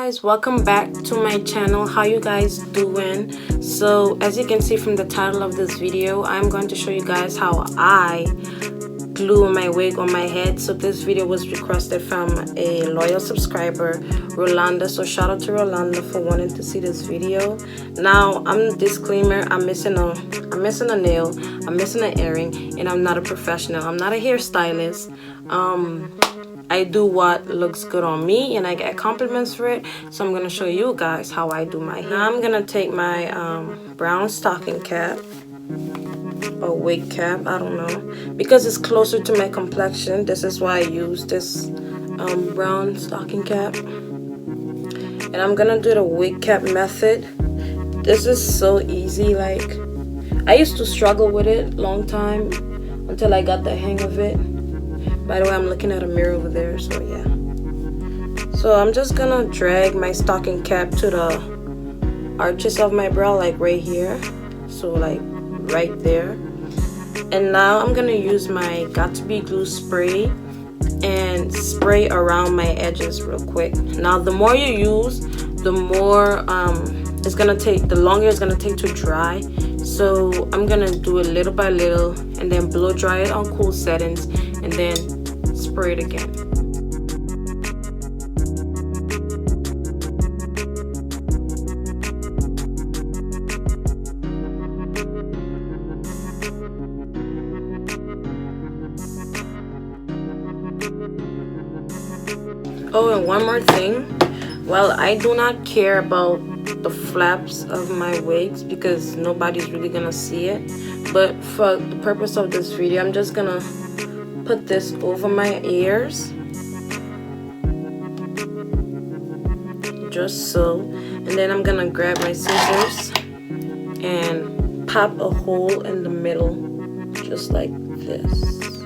guys, welcome back to my channel. How you guys doing? So as you can see from the title of this video, I'm going to show you guys how I glue my wig on my head. So this video was requested from a loyal subscriber, Rolanda. So shout out to Rolanda for wanting to see this video. Now disclaimer, I'm missing a nail, I'm missing an earring, and I'm not a professional. I'm not a hairstylist. I do what looks good on me and I get compliments for it. So I'm gonna show you guys how I do my hair. Now I'm gonna take my brown stocking cap or wig cap, I don't know, because it's closer to my complexion. This is why I use this brown stocking cap. And I'm gonna do the wig cap method. This is so easy. Like, I used to struggle with it long time until I got the hang of it. By the way, I'm looking at a mirror over there, so yeah. So I'm just gonna drag my stocking cap to the arches of my brow, like right here. So like right there. And now I'm gonna use my Got2b glue spray and spray around my edges real quick. Now the more you use, the more it's gonna take, the longer it's gonna take to dry. So I'm gonna do it little by little and then blow dry it on cool settings and then spray it again. Oh, and one more thing. Well, I do not care about the flaps of my wigs because nobody's really gonna see it, but for the purpose of this video, I'm just gonna put this over my ears, just so, and then I'm gonna grab my scissors and pop a hole in the middle just like this,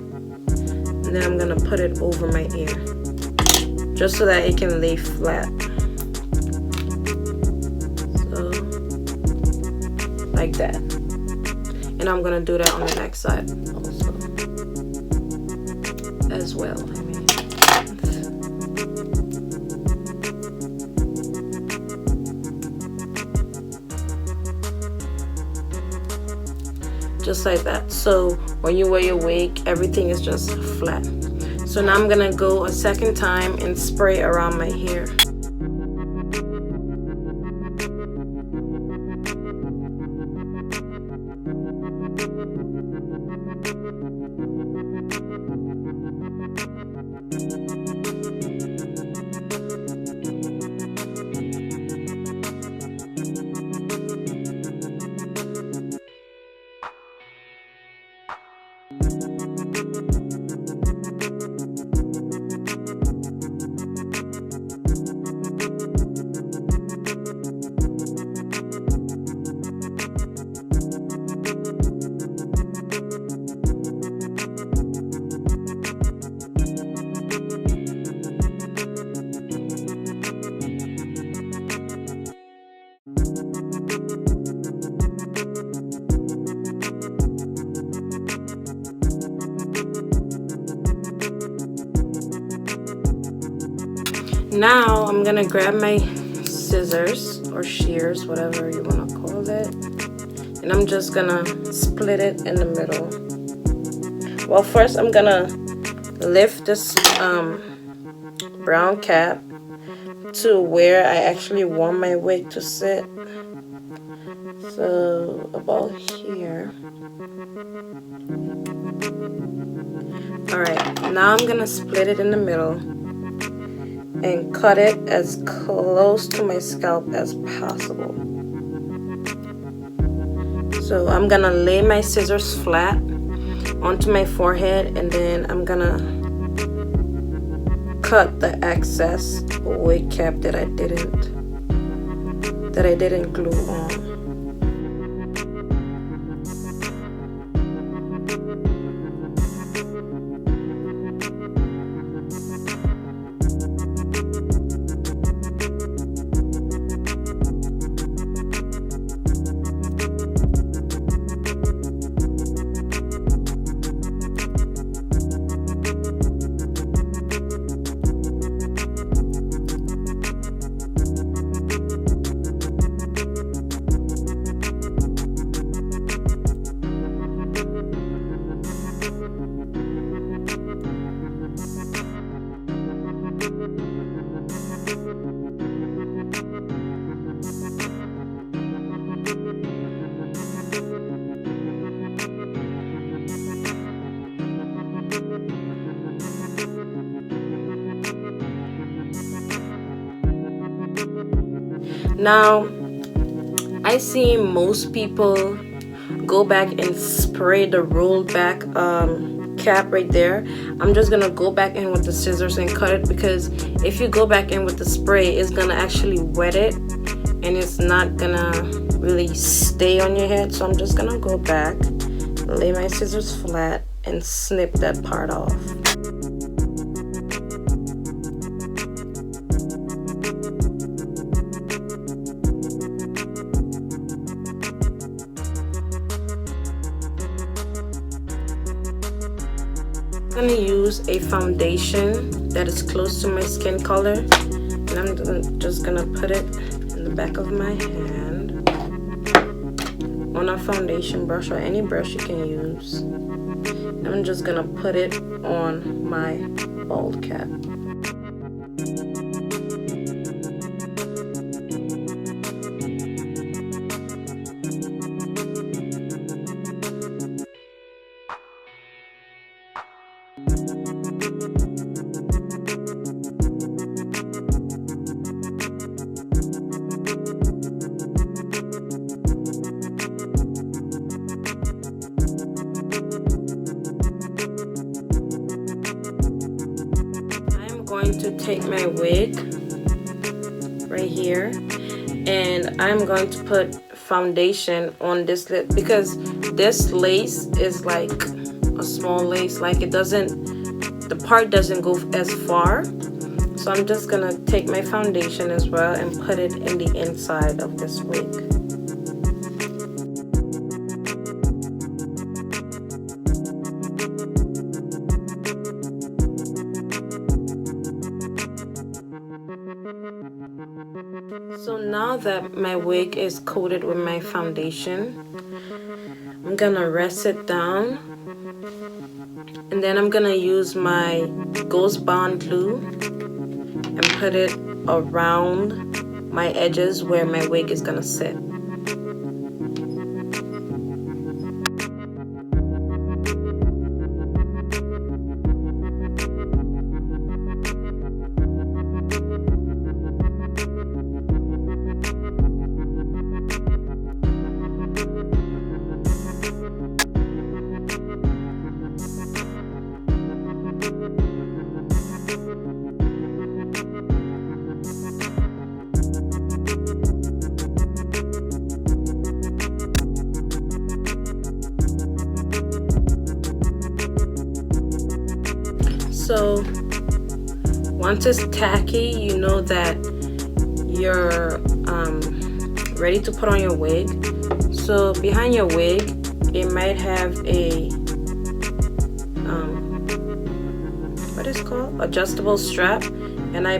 and then I'm gonna put it over my ear just so that it can lay flat. So like that. And I'm gonna do that on the next side also as well. Just like that. So when you wear your wig, everything is just flat. So now I'm gonna go a second time and spray around my hair. Now I'm gonna grab my scissors or shears, whatever you want to call it, and I'm just gonna split it in the middle. Well, first I'm gonna lift this brown cap to where I actually want my wig to sit. So about here. Alright, now I'm gonna split it in the middle and cut it as close to my scalp as possible. So I'm gonna lay my scissors flat onto my forehead, and then I'm gonna cut the excess wig cap that I didn't glue on. Now I see most people go back and spray the rolled back cap right there. I'm just gonna go back in with the scissors and cut it, because if you go back in with the spray, it's gonna actually wet it and it's not gonna really stay on your head. So I'm just gonna go back, lay my scissors flat, and snip that part off. I'm gonna use a foundation that is close to my skin color, and I'm just gonna put it in the back of my hand on a foundation brush or any brush you can use. And I'm just gonna put it on my bald cap. Going to take my wig right here, and I'm going to put foundation on this lip, because this lace is like a small lace, like the part doesn't go as far. So I'm just gonna take my foundation as well and put it in the inside of this wig. So now that my wig is coated with my foundation, I'm gonna rest it down, and then I'm gonna use my Ghost Bond glue and put it around my edges where my wig is gonna sit. So once it's tacky, you know that you're ready to put on your wig. So behind your wig, it might have a what is it called, adjustable strap, and I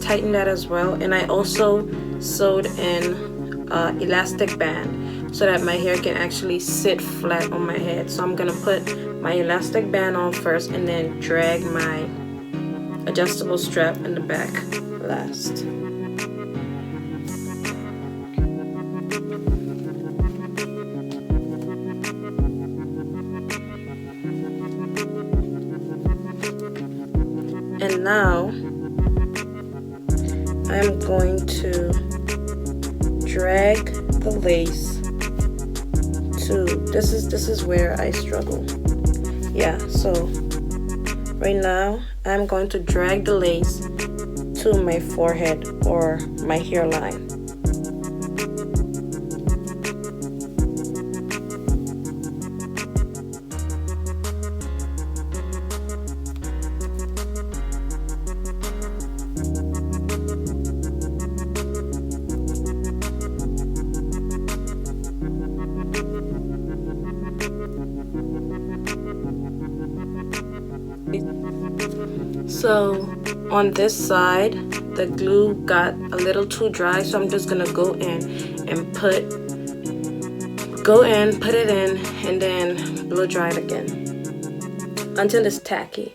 tightened that as well. And I also sewed in elastic band so that my hair can actually sit flat on my head. So I'm gonna put my elastic band on first and then drag my adjustable strap in the back last. And now I'm going to drag the lace to, this is where I struggle. Yeah, so right now I'm going to drag the lace to my forehead or my hairline. So on this side, the glue got a little too dry, so I'm just gonna go in and put it in, and then blow dry it again until it's tacky.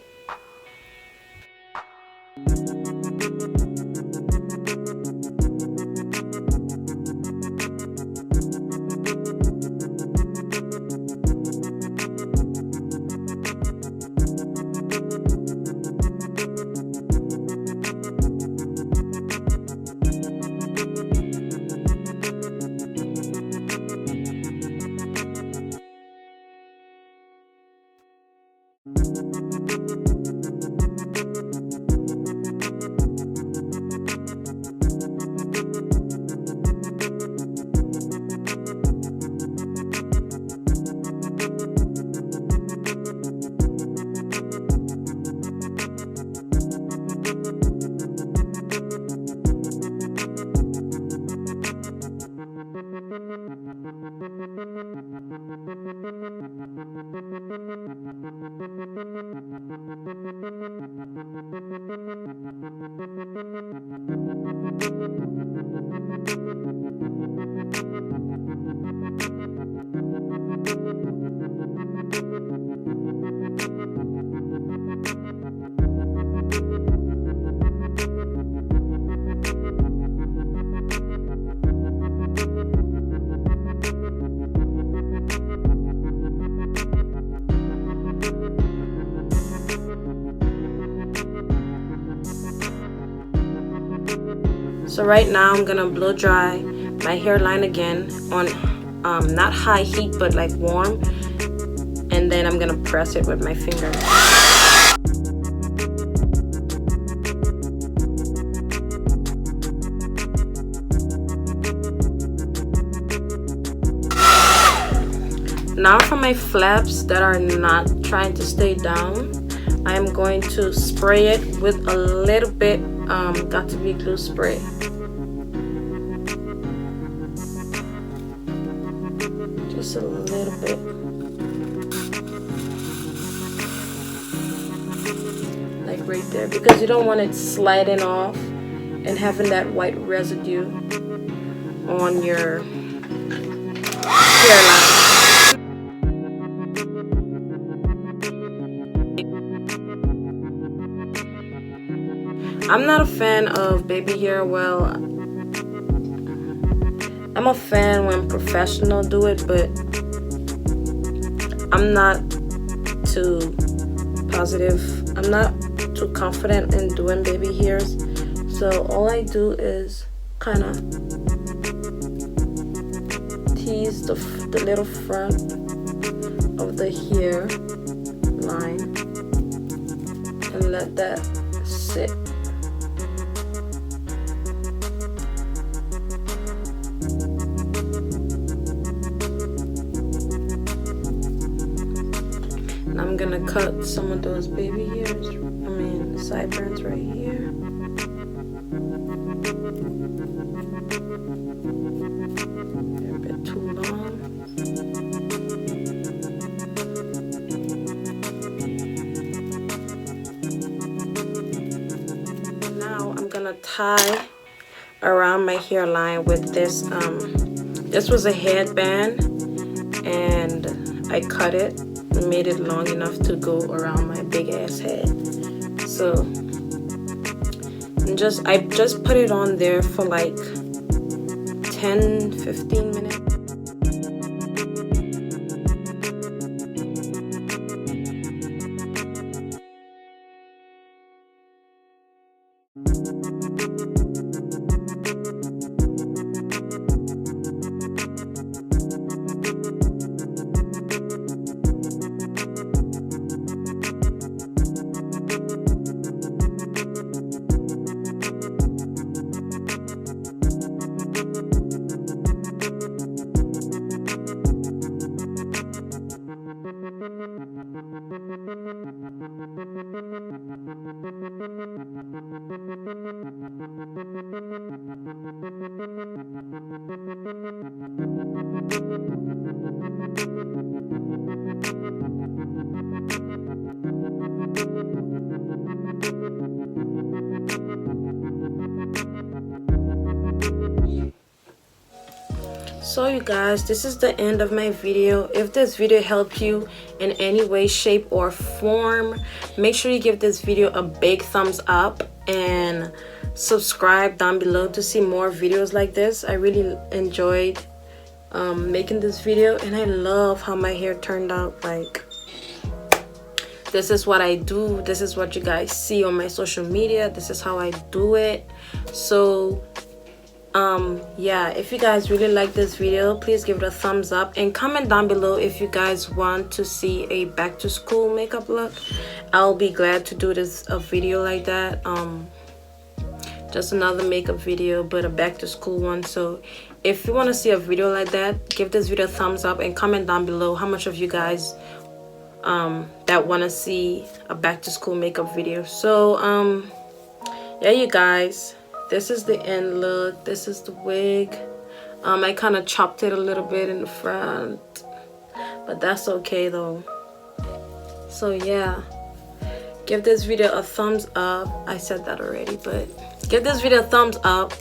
So right now I'm gonna blow dry my hairline again on not high heat but like warm, and then I'm gonna press it with my finger. Now for my flaps that are not trying to stay down, I'm going to spray it with a little bit got to be glue spray. Just a little bit. Like right there, because you don't want it sliding off and having that white residue on your hairline. I'm not a fan of baby hair. Well, I'm a fan when professionals do it, but I'm not too positive. I'm not too confident in doing baby hairs. So all I do is kind of tease the little front of the hair line and let that sit. I'm gonna cut some of those baby hairs, sideburns right here. They're a bit too long. Now I'm gonna tie around my hairline with this. This was a headband, and I cut it. Made it long enough to go around my big ass head. So I just put it on there for like 10-15 minutes. So you guys, this is the end of my video. If this video helped you in any way, shape, or form, make sure you give this video a big thumbs up and subscribe down below to see more videos like this. I really enjoyed making this video, and I love how my hair turned out. Like, this is what I do. This is what you guys see on my social media. This is how I do it. So yeah, if you guys really like this video, please give it a thumbs up and comment down below if you guys want to see a back to school makeup look. I'll be glad to do a video like that. Just another makeup video, but a back to school one. So if you want to see a video like that, give this video a thumbs up and comment down below how much of you guys that want to see a back to school makeup video. So yeah, you guys, this is the end look. This is the wig. I kind of chopped it a little bit in the front, but that's okay though. So yeah, give this video a thumbs up. I said that already, but give this video a thumbs up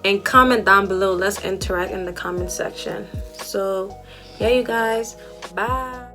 and comment down below. Let's interact in the comment section. So yeah, you guys, bye.